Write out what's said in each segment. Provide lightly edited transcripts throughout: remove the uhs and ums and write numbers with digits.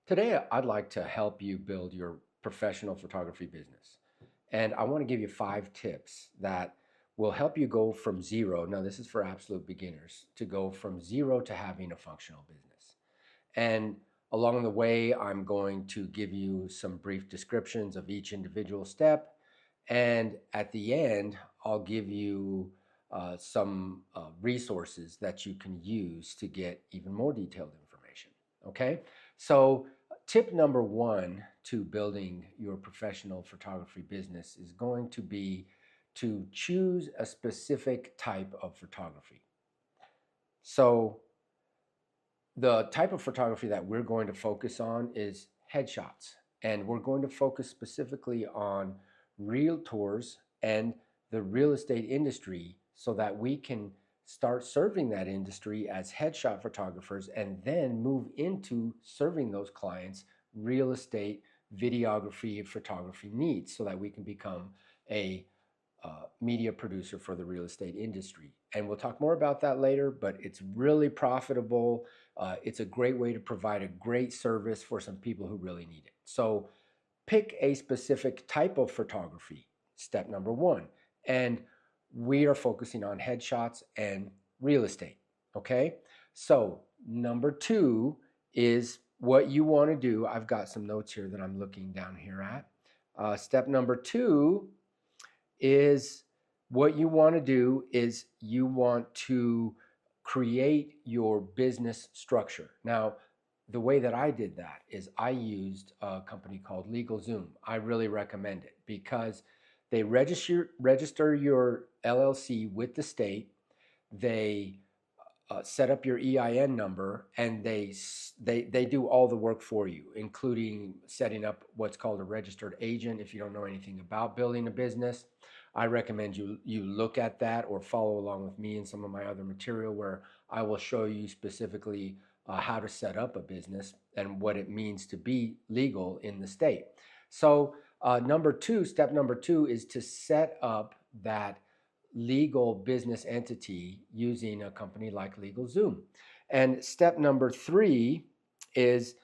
Today, I'd like to help you build your professional photography business. And I want to give you 5 tips that will help you go from zero. Now, this is for absolute beginners to go from zero to having a functional business. And along the way, I'm going to give you some brief descriptions of each individual step. And at the end, I'll give you some resources that you can use to get even more detailed information. Okay? So, tip number one to building your professional photography business is going to be to choose a specific type of photography. So, the type of photography that we're going to focus on is headshots. And we're going to focus specifically on realtors and the real estate industry so that we can start serving that industry as headshot photographers and then move into serving those clients real estate videography photography needs so that we can become a media producer for the real estate industry. And we'll talk more about that later, but it's really profitable. It's a great way to provide a great service for some people who really need it. So pick a specific type of photography, step number one. And we are focusing on headshots and real estate. Okay. So number two is what you want to do. I've got some notes here that I'm looking down here at. Step number two is what you want to do is you want to create your business structure. Now, the way that I did that is I used a company called LegalZoom. I really recommend it because they register your LLC with the state. They set up your EIN number, and they do all the work for you, including setting up what's called a registered agent. If you don't know anything about building a business, I recommend you look at that or follow along with me in some of my other material where I will show you specifically how to set up a business and what it means to be legal in the state. So step number two is to set up that legal business entity using a company like LegalZoom. And step number three is,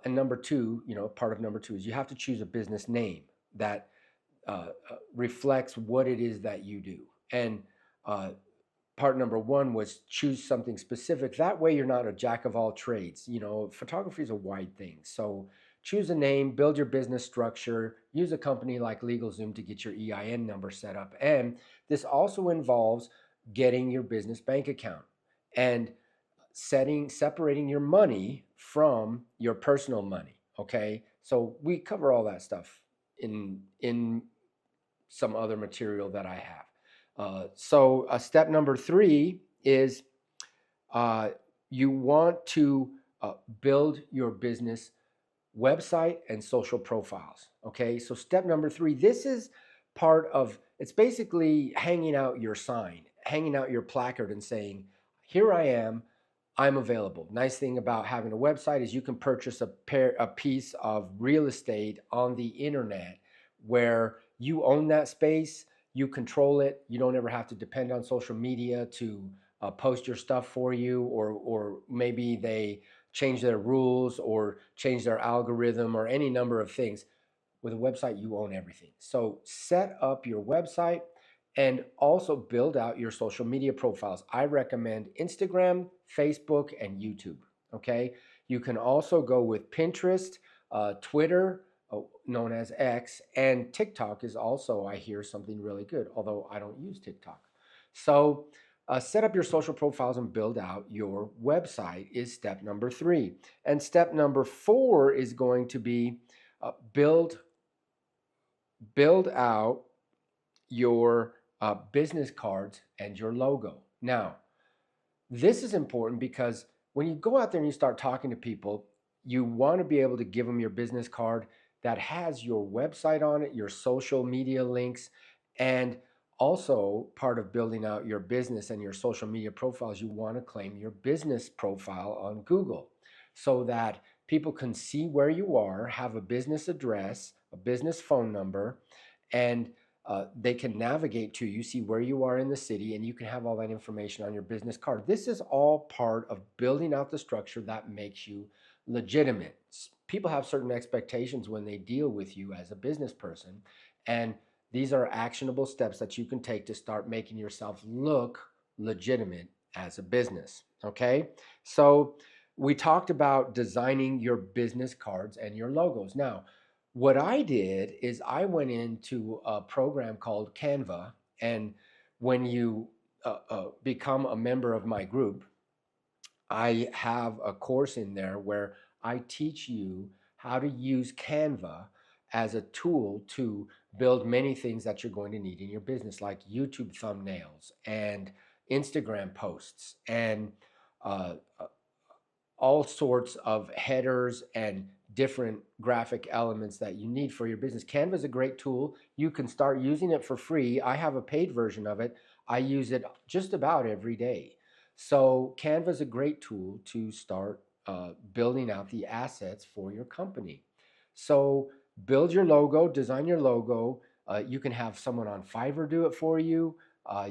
and number two, part of number two is you have to choose a business name that reflects what it is that you do. And part number one was choose something specific. That way you're not a jack of all trades. Photography is a wide thing. So choose a name, build your business structure, use a company like LegalZoom to get your EIN number set up. And this also involves getting your business bank account and separating your money from your personal money. Okay. So we cover all that stuff in some other material that I have. So step number three is you want to build your business website and social profiles. Okay, so step number three, this is it's basically hanging out your sign, hanging out your placard and saying, here I am, I'm available. Nice thing about having a website is you can purchase a piece of real estate on the internet where you own that space, you control it, you don't ever have to depend on social media to post your stuff for you, or maybe they change their rules or change their algorithm or any number of things. With a website, you own everything. So set up your website and also build out your social media profiles. I recommend Instagram, Facebook, and YouTube. Okay. You can also go with Pinterest, Twitter, known as X, and TikTok is also, I hear, something really good, although I don't use TikTok. So set up your social profiles and build out your website is step number three. And step number four is going to be build out your business cards and your logo. Now, this is important because when you go out there and you start talking to people, you want to be able to give them your business card that has your website on it, your social media links, and also part of building out your business and your social media profiles, you want to claim your business profile on Google so that people can see where you are, have a business address, a business phone number, and they can navigate to you, see where you are in the city, and you can have all that information on your business card. This is all part of building out the structure that makes you legitimate. People have certain expectations when they deal with you as a business person, and these are actionable steps that you can take to start making yourself look legitimate as a business. Okay, so we talked about designing your business cards and your logos. Now, what I did is I went into a program called Canva, and when you become a member of my group, I have a course in there where I teach you how to use Canva as a tool to build many things that you're going to need in your business, like YouTube thumbnails and Instagram posts and uh, all sorts of headers and different graphic elements that you need for your business. Canva is a great tool. You can start using it for free. I have a paid version of it. I use it just about every day. So Canva is a great tool to start building out the assets for your company. So build your logo, design your logo. You can have someone on Fiverr do it for you.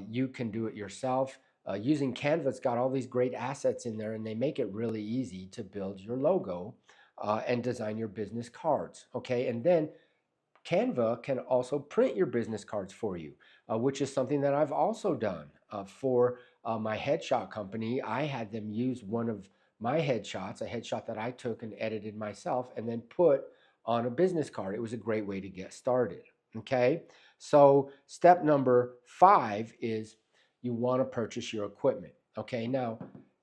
You can do it yourself. Using Canva, it's got all these great assets in there, and they make it really easy to build your logo and design your business cards. Okay, and then Canva can also print your business cards for you, which is something that I've also done for my headshot company. I had them use one of my headshots, a headshot that I took and edited myself, and then put on a business card. It was a great way to get started. Okay, so step number 5 is you want to purchase your equipment. Okay, now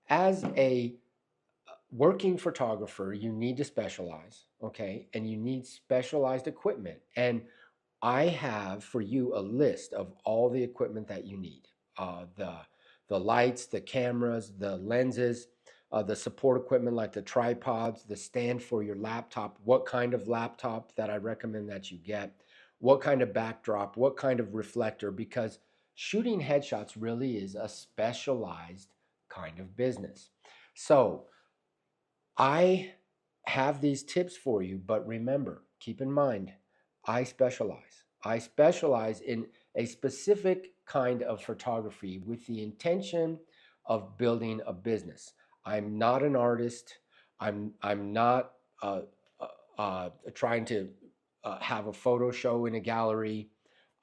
as a working photographer, you need to specialize, okay, and you need specialized equipment. And I have for you a list of all the equipment that you need: the lights, the cameras, the lenses, the support equipment like the tripods, the stand for your laptop, what kind of laptop that I recommend that you get, what kind of backdrop, what kind of reflector, because shooting headshots really is a specialized kind of business. So I have these tips for you, but remember, keep in mind, I specialize. I specialize in a specific kind of photography with the intention of building a business. I'm not an artist. I'm not trying to have a photo show in a gallery.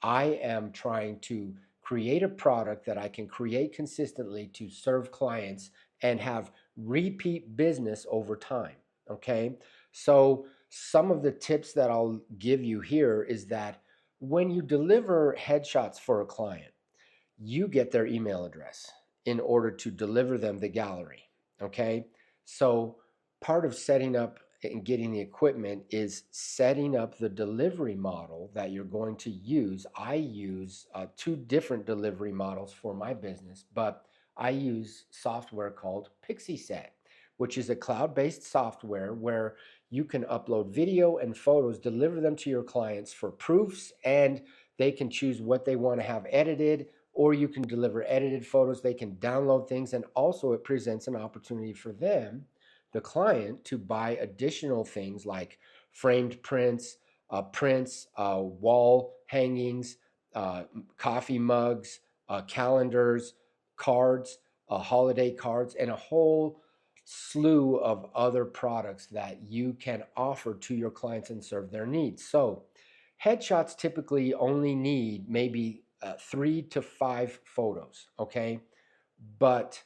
I am trying to create a product that I can create consistently to serve clients and have repeat business over time. Okay. So, some of the tips that I'll give you here is that when you deliver headshots for a client, you get their email address in order to deliver them the gallery. Okay. So part of setting up and getting the equipment is setting up the delivery model that you're going to use. I use 2 different delivery models for my business, but I use software called PixieSet, which is a cloud-based software where you can upload video and photos, deliver them to your clients for proofs, and they can choose what they want to have edited, or you can deliver edited photos. They can download things, and also it presents an opportunity for them, the client, to buy additional things like framed prints, wall hangings, coffee mugs, calendars, cards, holiday cards, and a whole slew of other products that you can offer to your clients and serve their needs. So headshots typically only need maybe 3 to 5 photos, okay? But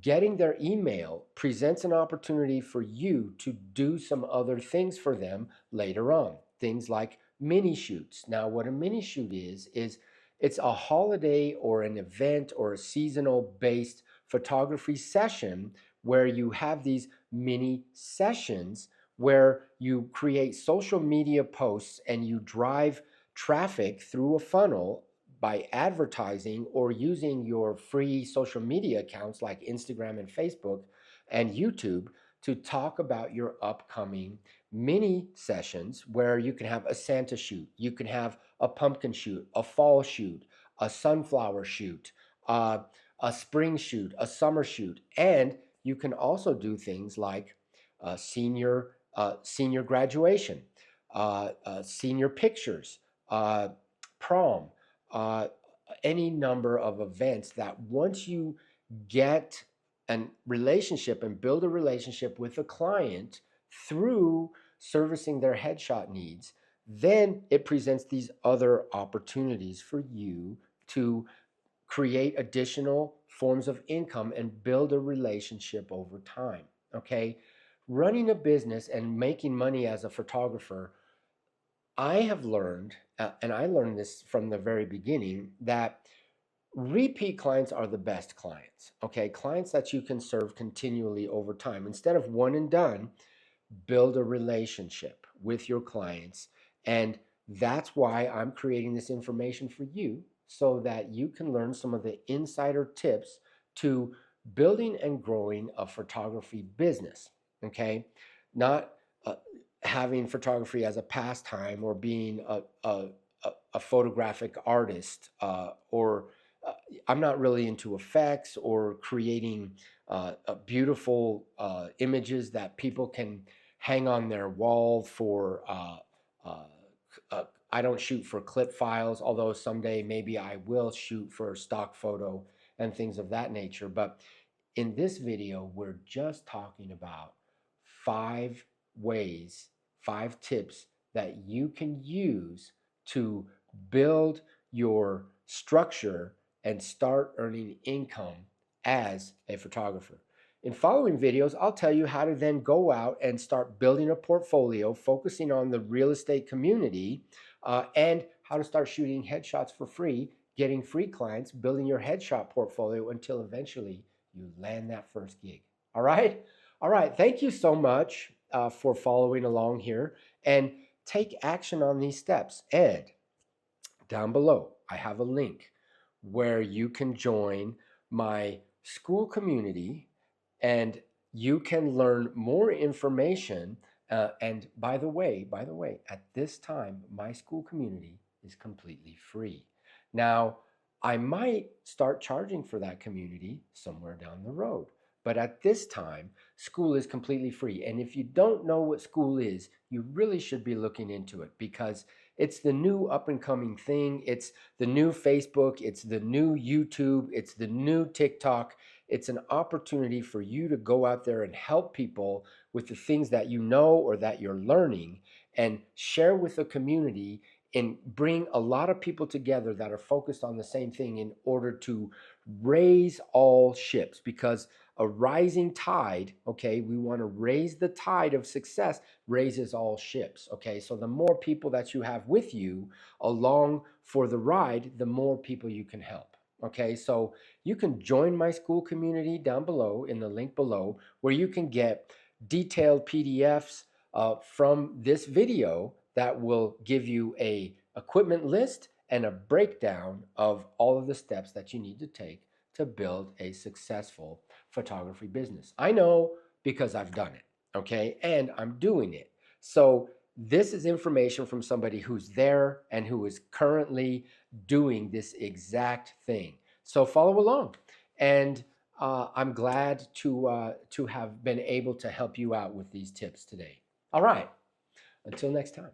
getting their email presents an opportunity for you to do some other things for them later on. Things like mini shoots. Now, what a mini shoot is it's a holiday or an event or a seasonal based photography session where you have these mini sessions where you create social media posts and you drive traffic through a funnel by advertising or using your free social media accounts like Instagram and Facebook and YouTube to talk about your upcoming mini sessions where you can have a Santa shoot, you can have a pumpkin shoot, a fall shoot, a sunflower shoot, a spring shoot, a summer shoot, and you can also do things like senior graduation, senior pictures, prom, uh, any number of events that once you get a relationship and build a relationship with a client, through servicing their headshot needs, then it presents these other opportunities for you to create additional forms of income and build a relationship over time. Okay. Running a business and making money as a photographer, I have learned, and I learned this from the very beginning, that repeat clients are the best clients. Okay. Clients that you can serve continually over time. Instead of one and done, build a relationship with your clients. And that's why I'm creating this information for you, so that you can learn some of the insider tips to building and growing a photography business. Okay. Not having photography as a pastime, or being a photographic artist, or I'm not really into effects or creating beautiful images that people can hang on their wall for. Uh, I don't shoot for clip files, although someday maybe I will shoot for stock photo and things of that nature. But in this video, we're just talking about 5 ways, 5 tips that you can use to build your structure and start earning income as a photographer. In following videos, I'll tell you how to then go out and start building a portfolio, focusing on the real estate community, and how to start shooting headshots for free, getting free clients, building your headshot portfolio until eventually you land that first gig. All right? All right. Thank you so much for following along here, and take action on these steps. And down below, I have a link where you can join my Skool community, and you can learn more information. And by the way, at this time, my Skool community is completely free. Now, I might start charging for that community somewhere down the road. But at this time, Skool is completely free. And if you don't know what Skool is, you really should be looking into it, because it's the new up and coming thing. It's the new Facebook. It's the new YouTube. It's the new TikTok. It's an opportunity for you to go out there and help people with the things that you know or that you're learning, and share with the community, and bring a lot of people together that are focused on the same thing in order to raise all ships. Because a rising tide, okay, we want to raise the tide of success, raises all ships. Okay, so the more people that you have with you along for the ride, the more people you can help. Okay, so you can join my Skool community down below in the link below, where you can get detailed PDFs from this video that will give you a equipment list and a breakdown of all of the steps that you need to take to build a successful photography business. I know, because I've done it, okay? And I'm doing it. So this is information from somebody who's there and who is currently doing this exact thing. So follow along. And I'm glad to have been able to help you out with these tips today. All right, until next time.